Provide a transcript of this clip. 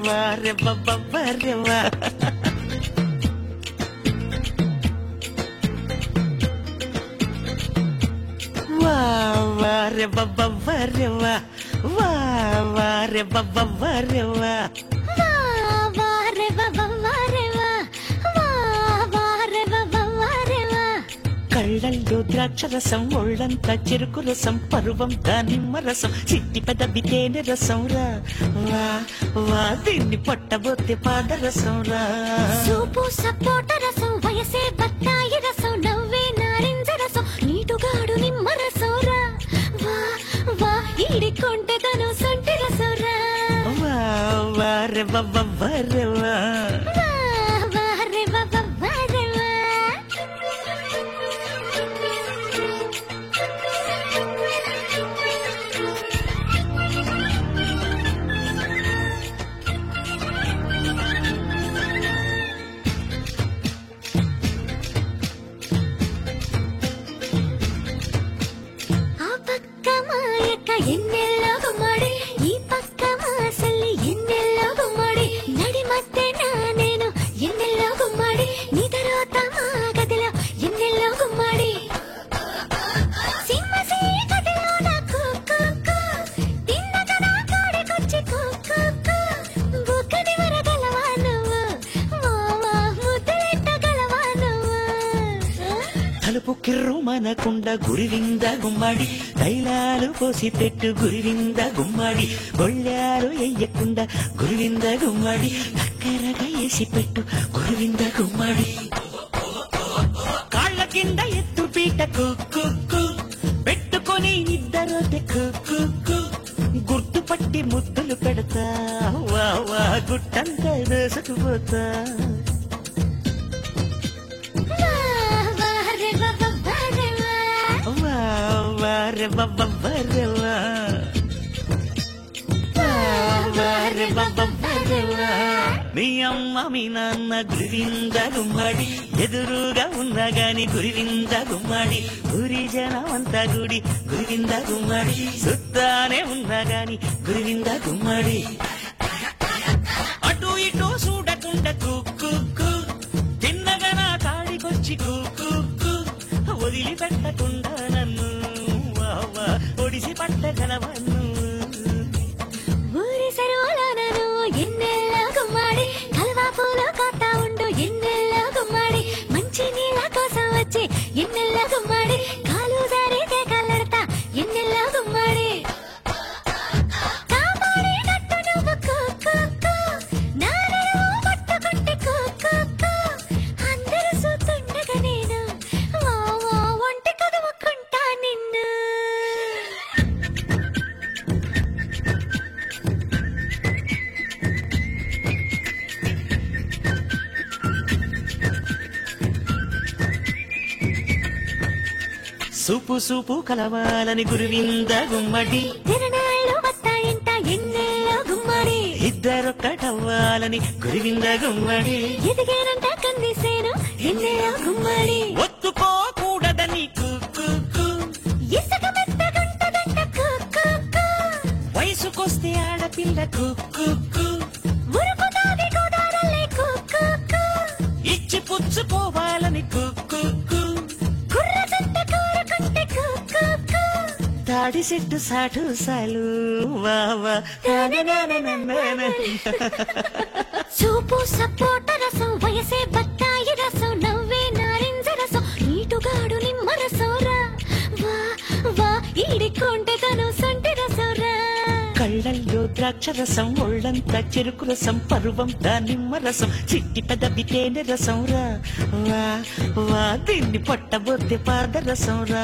వా రే బాబా రే వా వా వా రే బాబా రే వా వా వా రే బాబా రే వా కళ్ళల్లో ద్రాక్షరసం ఒళ్ళంతా చెరుకు రసం పరువం దానిమ్మ రసం చిట్టి పెదవి తేనె రసం రా వా వా దీన్ని పట్టబోతే పాదరసం రా సూపు సపోట రసం వయసే బత్తాయి రసం నవ్వే నారింజ రసం నీటుగాడు నిమ్మ రసం రా వా వా ఈడికొంటే తను సొంటి రసం రా వా వా రే బాబా రే వా ఎన్నెల్లో గుమ్మడి ఈ పక్క మాసల్లి ఎన్నెల్లో గుమ్మడి నడి మధ్యన నేను ఎన్నెల్లో గుమ్మడి నీ తర్వాత మా గదిలో ఎన్నెల్లో గుమ్మడి సింహసీ గదిలో నాకు తిన్నగా నా కాడికొచ్చి బుక్కని వరగలవా నువ్వు మావా ముద్దలెట్టగలవా నువ్వు తలుపు కిర్రు మనకుండ గురివింద గుమ్మడి తైలాలు పోసి పెట్టు గురివింద గుమ్మడి గొళ్ళారు ఎయ్యకుండా గురివింద గుమ్మడి దగ్గరగా వేసి పెట్టు గురివింద గుమ్మడి కాళ్ళ కింద ఎత్తు పీట కుక్కు పెట్టుకొని ఇద్దరు కుక్కు గుర్తుపట్టి ముద్దులు పెడతా వా వా గుట్టంతా వేసుకుపోతా రే బాబా రే వా రే బాబా రే వా మీ అమ్మ మీ నాన్న గురివింద గుమ్మడి ఎదురుగా ఉన్నా గాని గురివింద గుమ్మడి గురి జనమంతా గుడి గురివింద గుమ్మడి సుత్తానే ఉన్నా గాని గురివింద గుమ్మడి అటు ఇటు చూడకుండా కుక్కు తిన్నగా నా కాడికొచ్చి కుక్కు వదిలిపెట్టకుండా నన్ను ఒడిసి పట్టగలవన్ను ఊరి సరువులోనను ఎన్నెల్లో గుమ్మడి కల్వా పూలు కోతా ఉండు ఎన్నెల్లో గుమ్మడి మంచి నీళ్ళ కోసం వచ్చి ఎన్నెల్లో గుమ్మడి కాలు జారితే కల్లడతా ఎన్నెల్లో గుమ్మడి కాపాడేటట్టు నువ్వు నానను పట్టుకుంటే అందరూ చూస్తుండగా నేను ఒంటి కదువుకుంటా నిన్ను సూపు సూపు కలవాలని గురివింద గుమ్మడి తిరణాళ్ళు వస్తాయంట ఎన్నెల్లో గుమ్మడి ఇద్దరొక్కటవ్వాలని గురివింద గుమ్మడి ఎదిగేనంట కందిసేను ఎన్నెల్లో గుమ్మడి ఒత్తుకోకూడదని కుక్కు ఇసుక మెత్తగుంటదంట వయసుకొస్తే ఆడపిల్ల కుక్కు ఉరుకుతాది గోదారల్లే ఇచ్చి పుచ్చుకోవాలని కుక్కు కుర్ర జంట కోరుకుంటే తాడి చెట్టు సాటు సాలు వావా సూపు సపోట రసం వయసే బత్తాయి రసం నవ్వే నారింజ రసం నీటుగాడు నిమ్మ రసం రా వా వా ఈడికొంటే తను సొంటి రసం రా కళ్ళల్లో ద్రాక్షరసం ఒళ్ళంతా చెరుకు రసం పరువం దానిమ్మ రసం చిట్టి పెదవి తేనె రసం రా వా వా దీన్ని పట్టబోతే పాదరసం రా